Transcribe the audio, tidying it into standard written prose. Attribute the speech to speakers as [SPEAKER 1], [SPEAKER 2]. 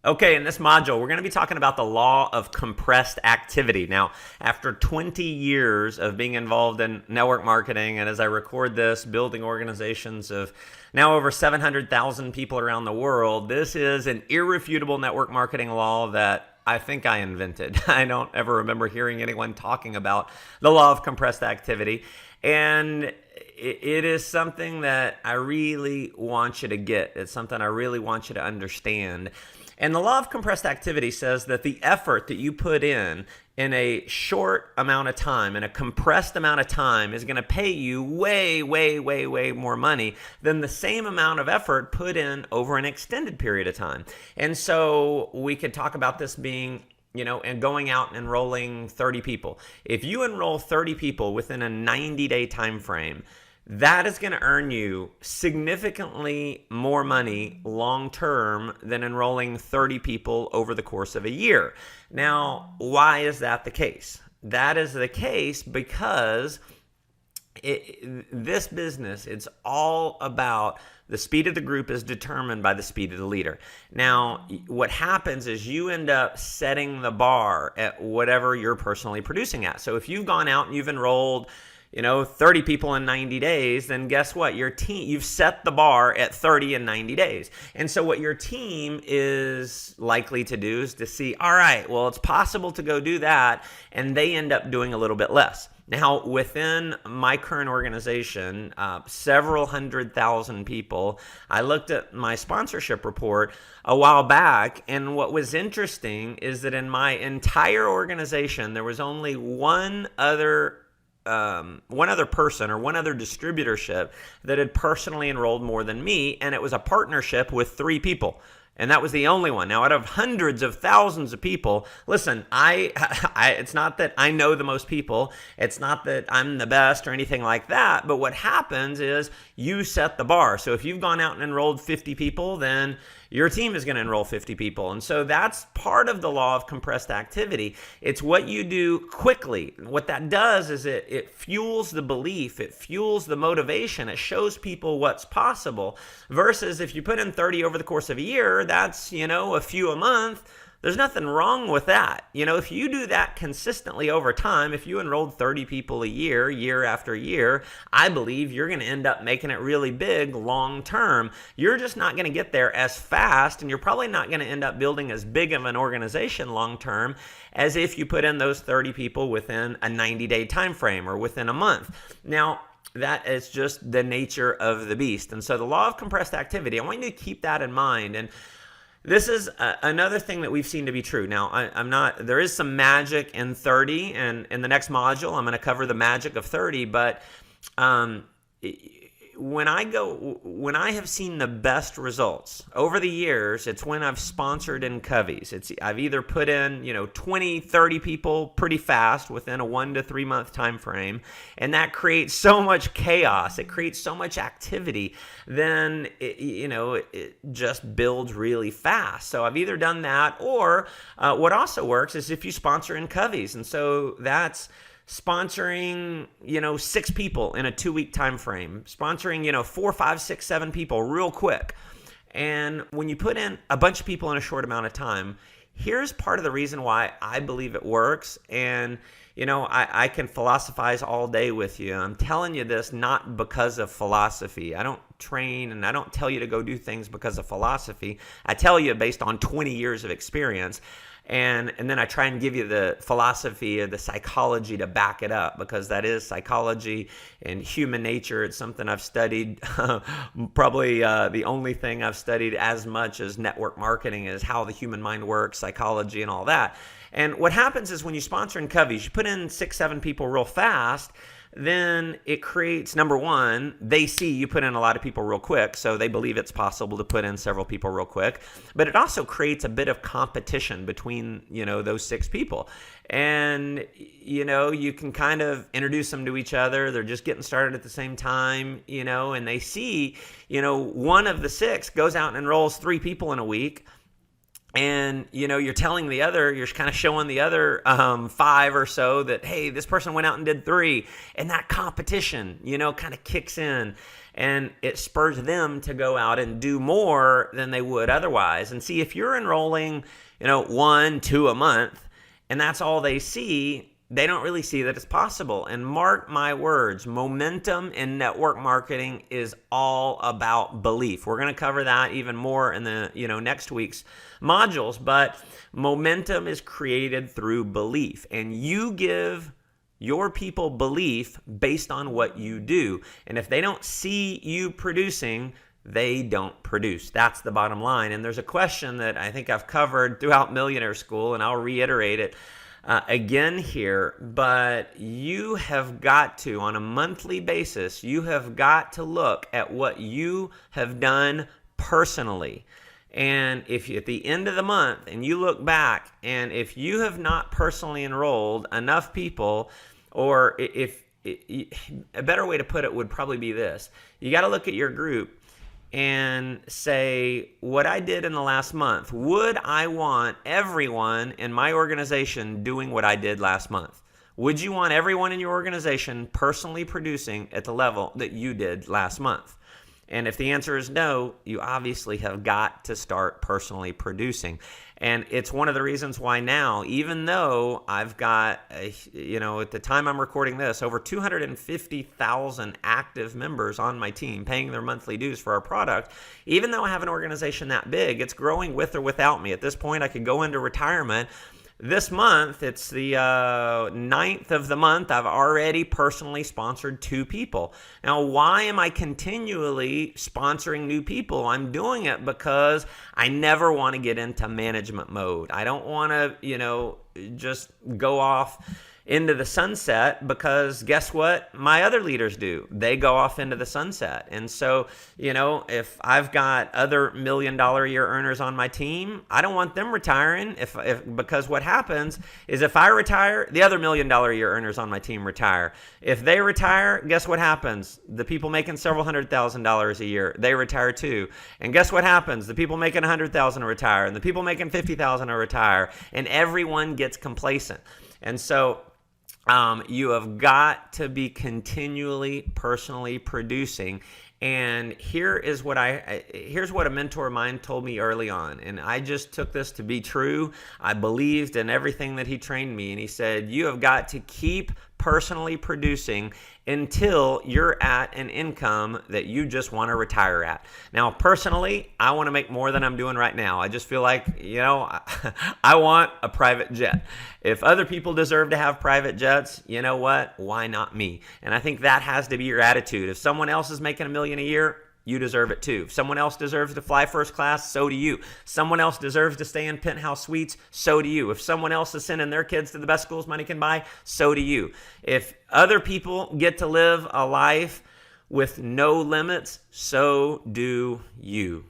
[SPEAKER 1] Okay, in this module, we're going to be talking about the law of compressed activity. Now, after 20 years of being involved in network marketing, and as I record this, building organizations of now over 700,000 people around the world, this is an irrefutable network marketing law that I think I invented. I don't ever remember hearing anyone talking about the law of compressed activity. And it is something that I really want you to get. It's something I really want you to understand. And the law of compressed activity says that the effort that you put in a short amount of time, in a compressed amount of time, is going to pay you way, way, way, way more money than the same amount of effort put in over an extended period of time. And so we could talk about this being, and going out and enrolling 30 people. If you enroll 30 people within a 90-day time frame, that is going to earn you significantly more money long term than enrolling 30 people over the course of a year. Now, why is that the case? That is the case because this business, it's all about the speed of the group is determined by the speed of the leader. Now, what happens is you end up setting the bar at whatever you're personally producing at. So if you've gone out and you've enrolled 30 people in 90 days, then guess what? Your team, you've set the bar at 30 in 90 days. And so what your team is likely to do is to see, all right, well, it's possible to go do that. And they end up doing a little bit less. Now, within my current organization, several 100,000 people, I looked at my sponsorship report a while back, and what was interesting is that in my entire organization, there was only one other person or one other distributorship that had personally enrolled more than me, and it was a partnership with 3 people. And that was the only one. Now, out of hundreds of thousands of people, listen, it's not that I know the most people. It's not that I'm the best or anything like that. But what happens is you set the bar. So if you've gone out and enrolled 50 people, then your team is going to enroll 50 people. And so that's part of the law of compressed activity. It's what you do quickly. What that does is it fuels the belief. It fuels the motivation. It shows people what's possible. Versus if you put in 30 over the course of a year, that's, a few a month. There's nothing wrong with that. If you do that consistently over time, if you enrolled 30 people a year, year after year, I believe you're going to end up making it really big long term. You're just not going to get there as fast, and you're probably not going to end up building as big of an organization long term as if you put in those 30 people within a 90-day time frame or within a month. Now, that is just the nature of the beast. And so the law of compressed activity, I want you to keep that in mind. And this is another thing that we've seen to be true. Now, there is some magic in 30, and in the next module, I'm going to cover the magic of 30, but when I have seen the best results over the years, it's when I've sponsored in coveys. I've either put in, 20, 30 people pretty fast within a 1 to 3 month time frame, and that creates so much chaos. It creates so much activity. Then, it just builds really fast. So I've either done that, or what also works is if you sponsor in coveys. And so that's sponsoring, 6 people in a 2-week time frame, sponsoring, 4, 5, 6, 7 people real quick. And when you put in a bunch of people in a short amount of time, here's part of the reason why I believe it works. And, I can philosophize all day with you. I'm telling you this not because of philosophy. I don't train and I don't tell you to go do things because of philosophy. I tell you based on 20 years of experience. And then I try and give you the philosophy or the psychology to back it up, because that is psychology and human nature. It's something I've studied. Probably the only thing I've studied as much as network marketing is how the human mind works, psychology and all that. And what happens is when you sponsor in coveys, you put in 6, 7 people real fast, then it creates, number one, they see you put in a lot of people real quick, so they believe it's possible to put in several people real quick. But it also creates a bit of competition between, those 6 people. And, you can kind of introduce them to each other. They're just getting started at the same time, and they see, one of the 6 goes out and enrolls 3 people in a week. and you're telling you're kind of showing the other 5 or so that, hey, this person went out and did 3, and that competition kind of kicks in, and it spurs them to go out and do more than they would otherwise. And see, if you're enrolling 1, 2 a month, and that's all they see, they don't really see that it's possible. And mark my words, momentum in network marketing is all about belief. We're going to cover that even more in the next week's modules, but momentum is created through belief, and you give your people belief based on what you do. And if they don't see you producing, they don't produce. That's the bottom line. And there's a question that I think I've covered throughout Millionaire School, and I'll reiterate it again here, but you have got to, on a monthly basis, you have got to look at what you have done personally. And if you, at the end of the month, and you look back, and if you have not personally enrolled enough people, or a better way to put it would probably be this: you got to look at your group and say, what I did in the last month, would I want everyone in my organization doing what I did last month? Would you want everyone in your organization personally producing at the level that you did last month? And if the answer is no, you obviously have got to start personally producing. And it's one of the reasons why now, even though I've got, at the time I'm recording this, over 250,000 active members on my team paying their monthly dues for our product, even though I have an organization that big, it's growing with or without me. At this point, I could go into retirement. This month, it's the 9th of the month, I've already personally sponsored 2 people. Now, why am I continually sponsoring new people? I'm doing it because I never want to get into management mode. I don't want to, just go off into the sunset, because guess what my other leaders do? They go off into the sunset. And so, if I've got other $1 million a year earners on my team, I don't want them retiring because what happens is if I retire, the other $1 million a year earners on my team retire. If they retire, guess what happens? The people making several $100,000 a year, they retire too. And guess what happens? The people making $100,000 retire, and the people making $50,000 retire, and everyone gets complacent. And so you have got to be continually personally producing. And here's what a mentor of mine told me early on, and I just took this to be true. I believed in everything that he trained me, and he said, you have got to keep personally producing until you're at an income that you just want to retire at. Now, personally, I want to make more than I'm doing right now. I just feel like, I want a private jet. If other people deserve to have private jets, you know what? Why not me? And I think that has to be your attitude. If someone else is making $1 million a year, you deserve it too. If someone else deserves to fly first class, so do you. Someone else deserves to stay in penthouse suites, so do you. If someone else is sending their kids to the best schools money can buy, so do you. If other people get to live a life with no limits, so do you.